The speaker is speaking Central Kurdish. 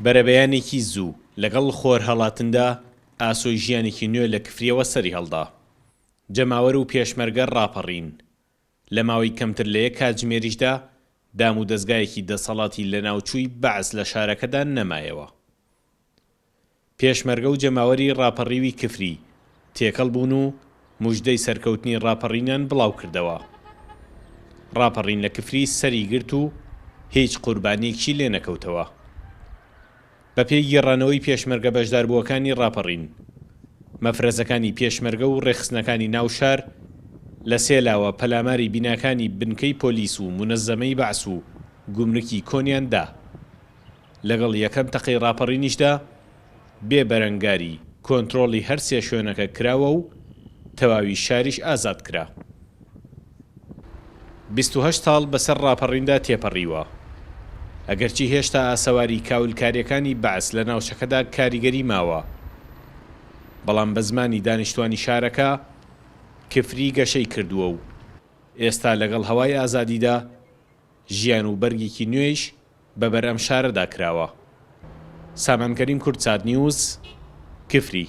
بەرەبەیانێکی زوو لەگەڵ خۆر هەڵاتندا ئاسۆی ژیانێکی نوێ لە کفریەوە سەری هەڵدا. جەماوەر و پێشمەرگە ڕاپەڕین. لە ماوەی کەمتر لە یەک کاتژمێریشدا دام و دەستگایەکی دەسەڵاتی لە ناوچووی بەعس لە شارەکەدا نەمایەوە. پێشمەرگە و جەماوەری ڕاپەڕیوی کفری تێکەڵ بوون و موژدەی سەرکەوتنی ڕاپەڕینیان بڵاو کردەوە. ڕاپەڕین لە کفری سەری گرت و هیچ قوربانیەکی لێ نەکەوتەوە. بە پێی گێڕانەوەی پێشمەرگە بەشداربووەکانی ڕاپەڕین، مەفرەزەکانی پێشمەرگە و ڕێخستنەکانی ناوشار لە سێلاوە پەلاماری بیناکانی بنکەی پۆلیس و منەزەمەی بەعس و گومرکی کۆنیاندا. لەگەڵ یەکەم تەقەی ڕاپەڕینیشدا بێبەرەنگاری کۆنتڕۆڵی هەر سێ شوێنەکە کراوە و تەواوی شاریش ئازاد کرا. 28 ساڵ بەسەر ڕاپەڕیندا تێپەڕیوە. ئەگەرچی هێشتا ئاسەواری کاولکاریەکانی بەعس لە ناوچەکەدا کاریگەری ماوە، بەڵام بە زمانی دانیشتوانی شارەکە کفری گەشەی کردووە و ئێستا لەگەڵ هەوای ئازادیدا ژیان و بەرگێکی نوێیش بەبەر ئەم شارەدا کراوە. سامان کەریم کورد چاد نیوز، کفری.